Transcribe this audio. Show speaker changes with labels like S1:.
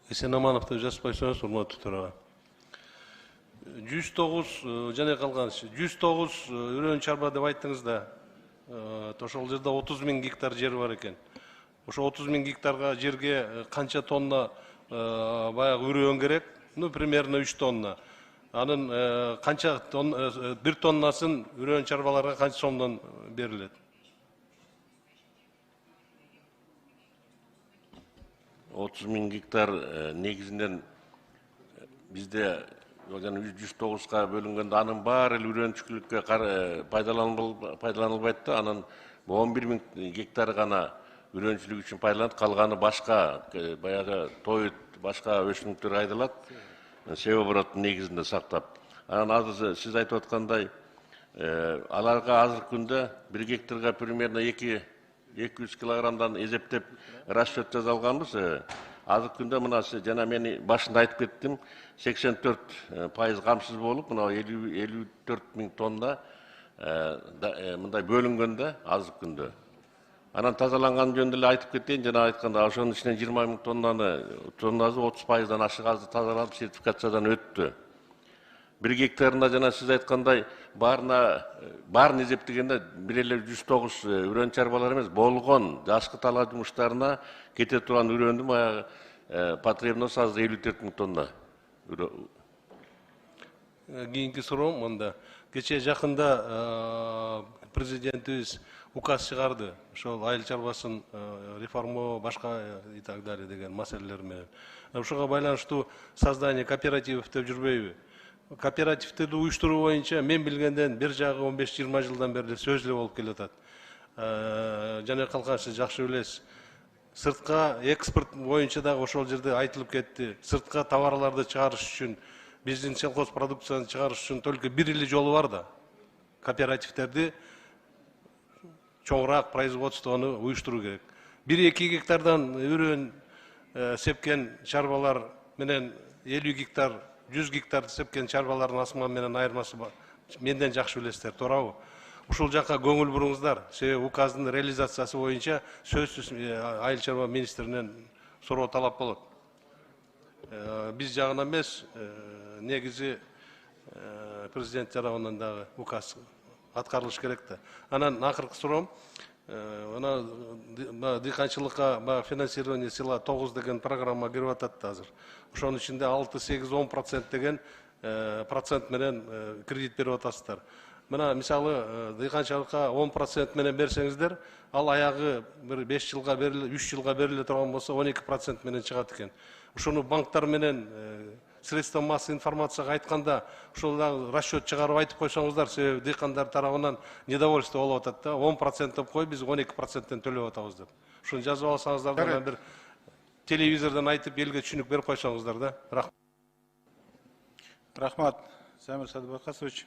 S1: Esenamановду жазып койсоңуз, урматтуу төрага. 109 жана калган 109 үрөн чарба деп айттыңыз да. Ошол жерде 30 000 гектар жер бар экен. Ошо 30 000 гектарга жерге канча тонна баягы үрөн керек? Ну, примерно 3 тонна. Анын канча тонна, 1 тоннасын үрөн чарбаларга канча сомдон берилет?
S2: 30 000 гектар негизинен бизде 109-га бөлүнгөндө анын баары үрөнчүлүккө пайдаланылбайт да, анын 11 000 гектар гана үрөнчүлүк үчүн пайдаланат, калганы башка баягы тоют, башка өсүмдүктөргө айдалат. Себеп обороттун негизинде сактап. Анан азыр сиз айтып аткандай, аларга азыркы күндө 1 гектарга примерно 200 килограммдан эзептеп расчет жасалганбыз. Азыркы күндө мына жана мен башында айтып кеттим, 84% камсыз болуп, мына 54 000 тонна мындай бөлүнгөндө азыркы күндө. Анан тазаланган жөнүндө эле айтып кетейин, жана айтканда, ошонун ичинен 20 000 тоннасы 30%дан ашык азыр тазаланып, сертификациядан өттү. 1 гектарына жана сиз айткандай баарын эзептегенде бир эле 109 үрөн чарбалар эмес, болгон жашкы талаа жумуштарына кете турган үрөндүн баягы потребносы азыр 54 000 тонна.
S1: Кийинки суроом мында. Кече жакында президентибиз указ чыгарды. Ошол айыл чарбасын реформоо, башка и так далее деген маселелер менен. Ошого байланыштуу создание кооперативов деп жүрбөйбү? Кооперативтерди уюштуруу боюнча мен билгенден бир жагы 15-20 жылдан бери сөз эле болуп келатат. Жана калган сиз жакшы билесиз. Сыртка экспорт боюнча дагы ошол жерде айтылып кетти. Сыртка товарларды чыгарыш үчүн, биздин сельхоз продукцияны чыгарыш үчүн только бир эле жолу бар да. Кооперативтерди чоңураак производствону уюштуруу керек. 1-2 гектардан үрөн сепкен чарбалар менен 50 гектар, 100 гектар сепкен чарбалардын асман менен айырмасы бар. Менден жакшы билесиздер, туурабы? Ушул жакка көңүл буруңуздар. Себеби указдын реализациясы боюнча сөзсүз айыл чарба министринен суроо талап болот. Биз жагынан эмес, негизи президент тарабынан дагы указ аткарылыш керек да. Анан акыркы суроом, ана дыйканчылыкка финансирование села 9 деген программа кирип атат азыр. Ошонун ичинде 6-8-10% деген процент менен кредит берип атасыздар. Мына мисалы дыйканчылыкка 10% менен берсеңиздер, ал аягы бир 5 жылга бериле, 3 жылга бериле турган болсо 12% менен чыгат экен. Ошону банктар менен средства массовой информацияга айтканда, ошол дагы расчет чыгарып айтып койсоңуздар, себеби дыйкандар тарабынан недовольство болуп атат да, 10% деп кой, биз 12%тен төлөп атабыз деп. Ушуну жазып алсаңыздар да, бир телевизордон айтып элге түшүнүк берип койсоңуздар да.
S3: Рахмат, Замир Садыбакасович.